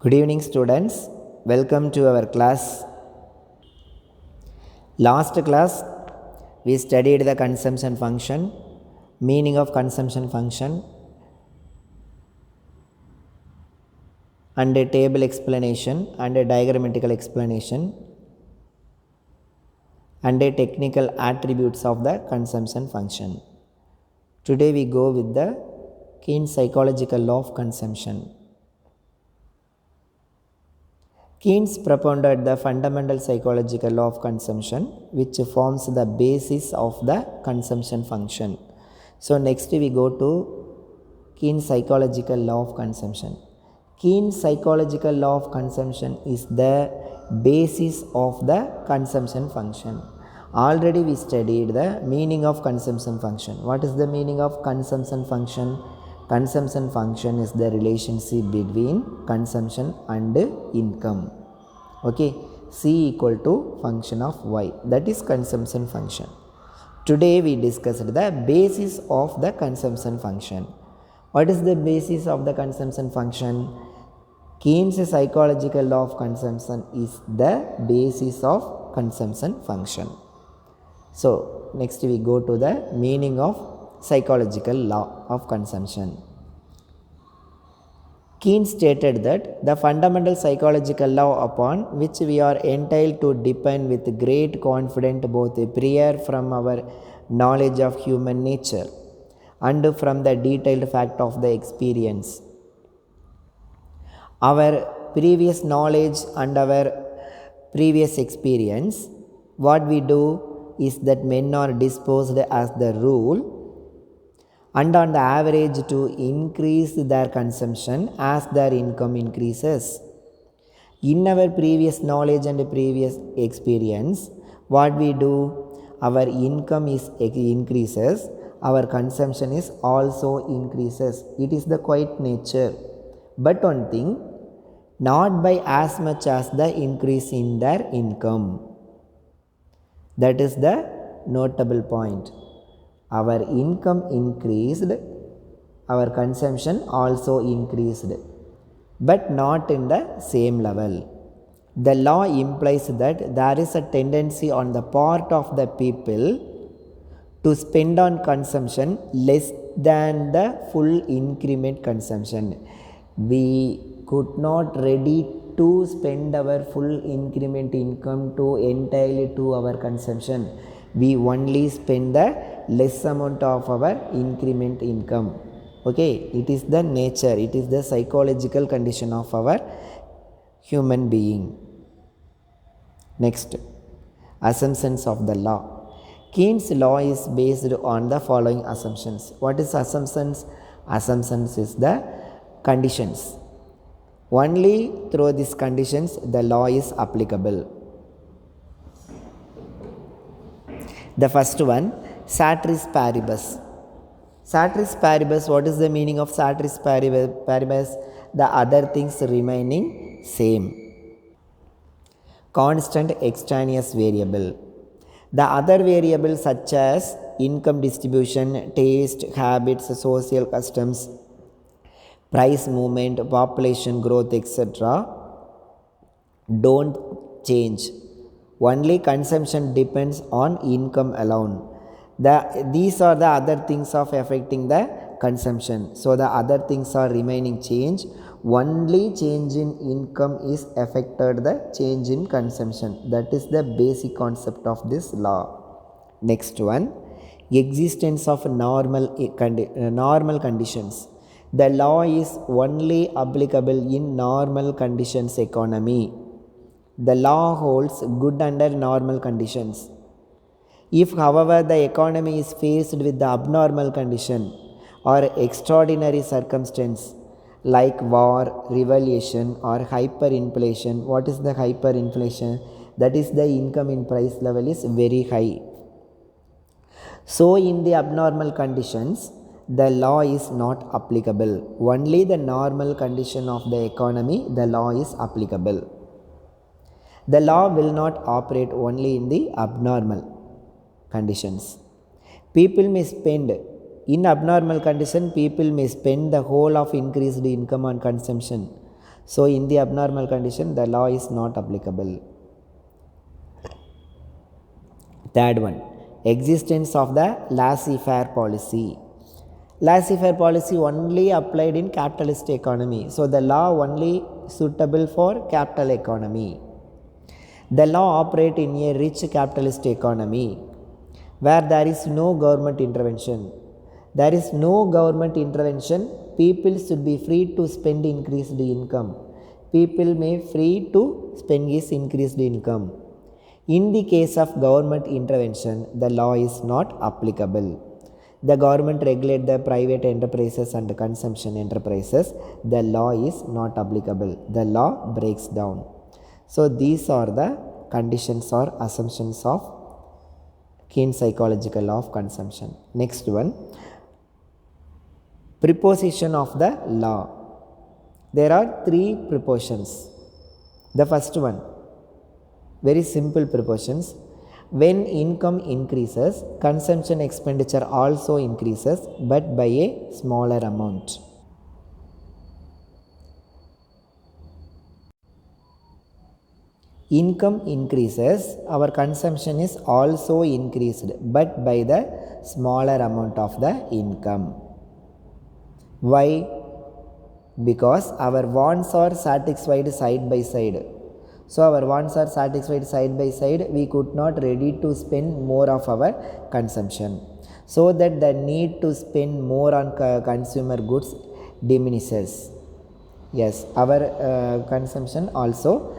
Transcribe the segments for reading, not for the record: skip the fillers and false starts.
Good evening, students. Welcome to our class. Last class, we studied the consumption function, meaning of consumption function, and a table explanation, and a diagrammatical explanation, and a technical attributes of the consumption function. Today, we go with the Keynes psychological law of consumption. Keynes propounded the fundamental psychological law of consumption, which forms the basis of the consumption function. So next we go to Keynes psychological law of consumption. Keynes psychological law of consumption is the basis of the consumption function. Already we studied the meaning of consumption function. What is the meaning of consumption function? Consumption function is the relationship between consumption and income. Okay, C equal to function of Y. That is consumption function. Today we discussed the basis of the consumption function. What is the basis of the consumption function? Keynes' psychological law of consumption is the basis of consumption function. So next we go to the meaning of psychological law of consumption. Keynes stated that the fundamental psychological law upon which we are entitled to depend with great confidence both prior from our knowledge of human nature and from the detailed fact of the experience. Our previous knowledge and our previous experience, what we do is that men are disposed as the rule and on the average to increase their consumption as their income increases. In our previous knowledge and previous experience, what we do, our income is increases, our consumption is also increases. It is the quiet nature. But one thing, not by as much as the increase in their income. That is the notable point. Our income increased, our consumption also increased, but not in the same level. The law implies that there is a tendency on the part of the people to spend on consumption less than the full increment consumption. We could not ready to spend our full increment income to entirely to our consumption. We only spend the less amount of our increment income. Okay, it is the nature, it is the psychological condition of our human being. Next, assumptions of the law. Keynes' law is based on the following assumptions. What is assumptions? Assumptions is the conditions. Only through these conditions the law is applicable. The first one, Ceteris paribus. Ceteris paribus, what is the meaning of ceteris paribus? The other things remaining same. Constant extraneous variable. The other variables such as income distribution, taste, habits, social customs, price movement, population growth, etc. don't change. Only consumption depends on income alone. These are the other things of affecting the consumption. So the other things are remaining change. Only change in income is affected the change in consumption. That is the basic concept of this law. Next one, existence of normal conditions. The law is only applicable in normal conditions economy. The law holds good under normal conditions. If, however, the economy is faced with the abnormal condition or extraordinary circumstance like war, revolution, or hyperinflation, what is the hyperinflation? That is the income in price level is very high. So, in the abnormal conditions, the law is not applicable. Only the normal condition of the economy, the law is applicable. The law will not operate only in the abnormal conditions. People may spend, in abnormal condition, people may spend the whole of increased income on consumption. So in the abnormal condition, the law is not applicable. Third one, existence of the laissez-faire policy. Laissez-faire policy only applied in capitalist economy. So the law only suitable for capital economy. The law operate in a rich capitalist economy where there is no government intervention. There is no government intervention. People should be free to spend increased income. People may free to spend his increased income. In the case of government intervention, the law is not applicable. The government regulate the private enterprises and consumption enterprises. The law is not applicable. The law breaks down. So these are the conditions or assumptions of Keynes psychological law of consumption. Next one, preposition of the law. There are three prepositions. The first one, very simple prepositions. When income increases, consumption expenditure also increases, but by a smaller amount. Income increases, our consumption is also increased, but by the smaller amount of the income. Why? Because our wants are satisfied side by side. So our wants are satisfied side by side, we could not ready to spend more of our consumption, so that the need to spend more on consumer goods diminishes. Yes, our consumption also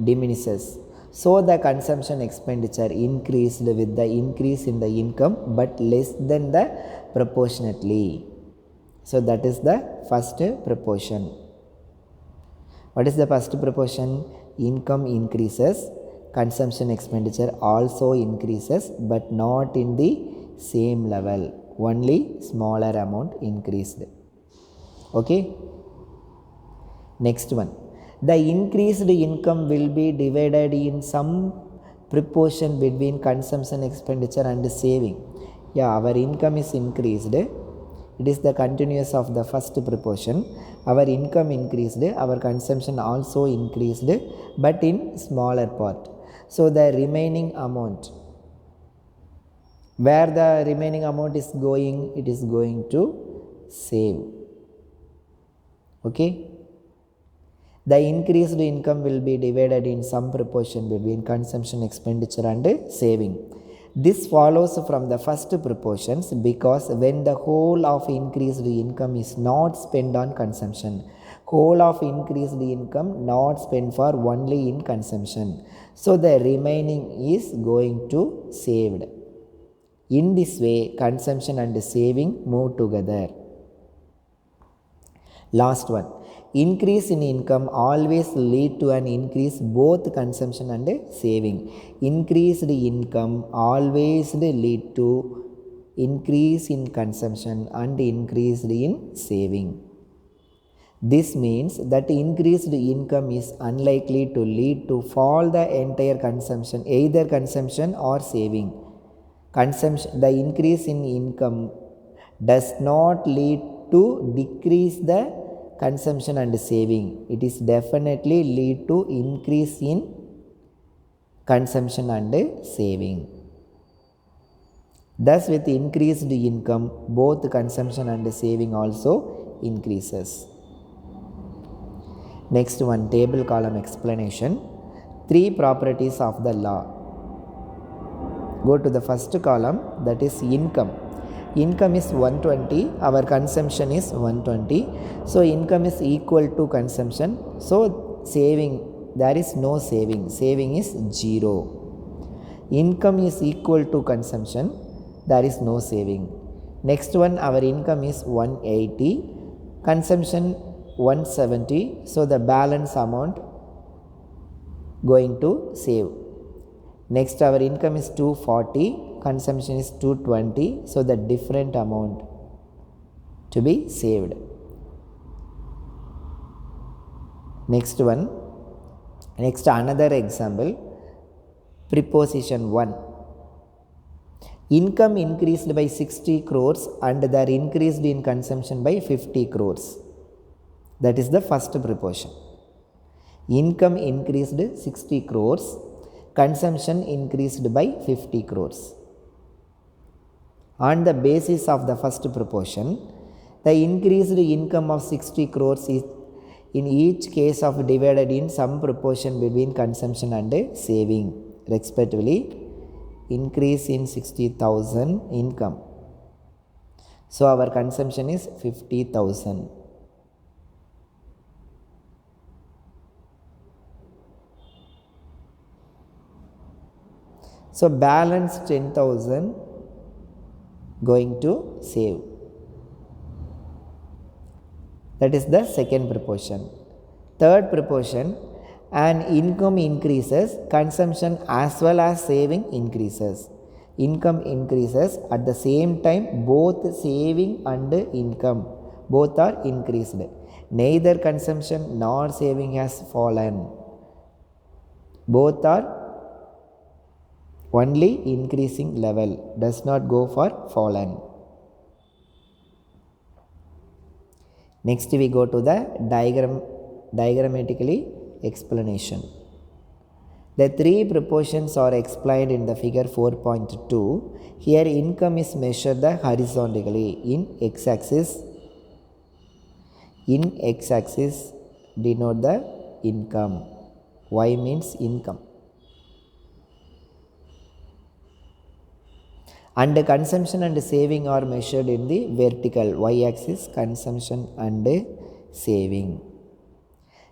diminishes. So the consumption expenditure increased with the increase in the income, but less than the proportionately. So that is the first proportion. What is the first proportion? Income increases, consumption expenditure also increases, but not in the same level, only smaller amount increased. Okay. Next one, the increased income will be divided in some proportion between consumption expenditure and saving. Yeah, our income is increased. It is the continuous of the first proportion. Our income increased, our consumption also increased, but in smaller part. So the remaining amount, where the remaining amount is going, it is going to save. Okay. The increased income will be divided in some proportion between consumption expenditure and saving. This follows from the first proportions, because when the whole of increased income is not spent on consumption, whole of increased income not spent for only in consumption, so the remaining is going to saved. In this way, consumption and saving move together. Last one, increase in income always lead to an increase both consumption and saving. Increased income always lead to increase in consumption and increase in saving. This means that increased income is unlikely to lead to fall the entire consumption, either consumption or saving. Consumption, the increase in income does not lead to decrease the consumption and saving. It is definitely lead to increase in consumption and saving. Thus, with increased income, both consumption and saving also increases. Next one, table column explanation. Three properties of the law. Go to the first column, that is income. Income is 120, our consumption is 120. So income is equal to consumption. So saving, there is no saving. Saving is 0. Income is equal to consumption. There is no saving. Next one, our income is 180, consumption 170. So the balance amount going to save. Next, our income is 240, consumption is 220. So the different amount to be saved. Next one, next another example, preposition 1. Income increased by 60 crores and they are increased in consumption by 50 crores. That is the first preposition. Income increased 60 crores, consumption increased by 50 crores. On the basis of the first proportion, the increased income of 60 crores is in each case of divided in some proportion between consumption and saving respectively. Increase in 60,000 income, so our consumption is 50,000. So balance 10,000 going to save. That is the second proportion. Third proportion, an income increases, consumption as well as saving increases. Income increases, at the same time both saving and income both are increased. Neither consumption nor saving has fallen. Both are only increasing level, does not go for fallen. Next we go to the diagrammatically explanation. The three proportions are explained in the figure 4.2. Here income is measured horizontally in x-axis. In x-axis denote the income. Y means income. And consumption and saving are measured in the vertical y-axis, consumption and saving.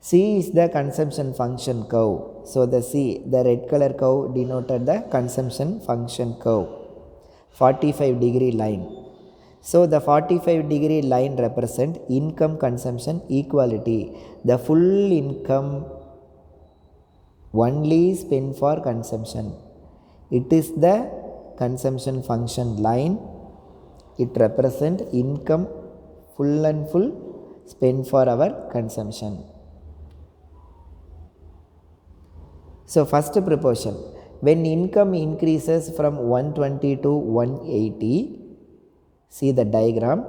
C is the consumption function curve. So the C, the red color curve denoted the consumption function curve, 45-degree line. So the 45-degree line represent income consumption equality. The full income only spent for consumption. It is the consumption function line. It represents income full and full spent for our consumption. So first proportion, when income increases from 120 to 180, see the diagram.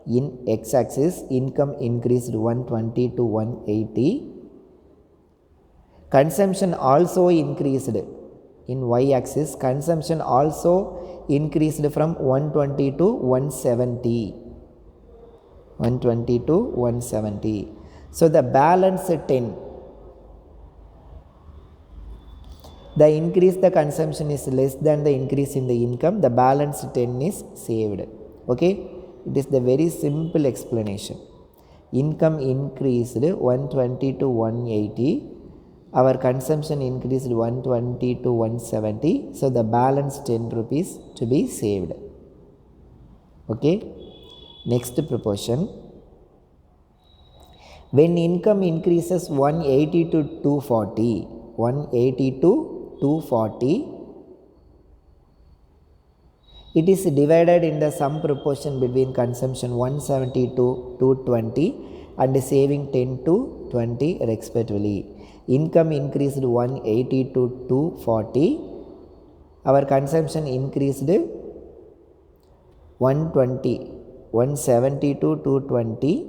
In x-axis income increased 120 to 180. Consumption also increased. In y-axis consumption also increased from 120 to 170. 120 to 170. So the balance 10. The increase the consumption is less than the increase in the income. The balance 10 is saved. Okay, it is the very simple explanation. Income increased 120 to 180. Our consumption increased 120 to 170. So the balance 10 rupees to be saved. Okay. Next proportion. When income increases 180 to 240, 180 to 240, it is divided in the sum proportion between consumption 170 to 220 and saving 10 to 20 respectively. Income increased 180 to 240. Our consumption increased 120, 170 to 220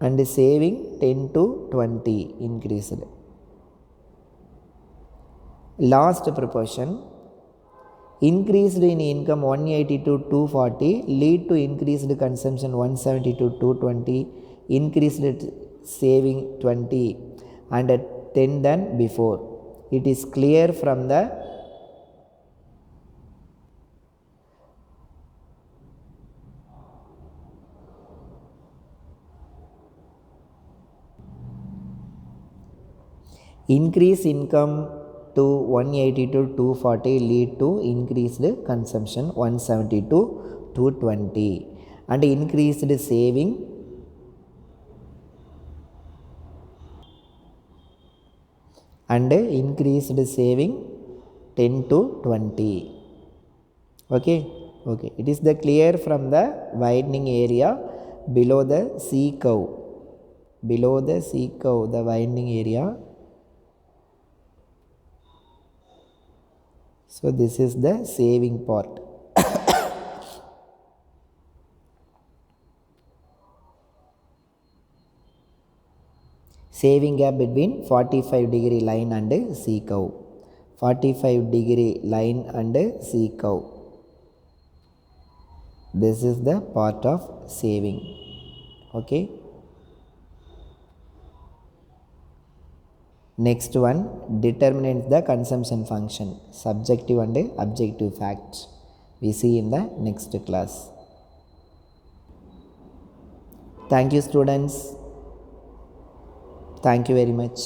and saving 10 to 20 increased. Last proportion, increased in income 180 to 240 lead to increased consumption 170 to 220, increased saving 20 and 10 than before. It is clear from the increase income to 180 to 240 lead to increased consumption 170 to 220 and increased saving and increased saving 10 to 20. Okay, okay. It is the clear from the widening area below the C curve. Below the C curve, the widening area. So this is the saving part. saving gap between 45-degree line and C curve. 45-degree line and C curve. This is the part of saving. Okay. Next one, determinate the consumption function, subjective and objective facts. We see in the next class. Thank you, students. Thank you very much.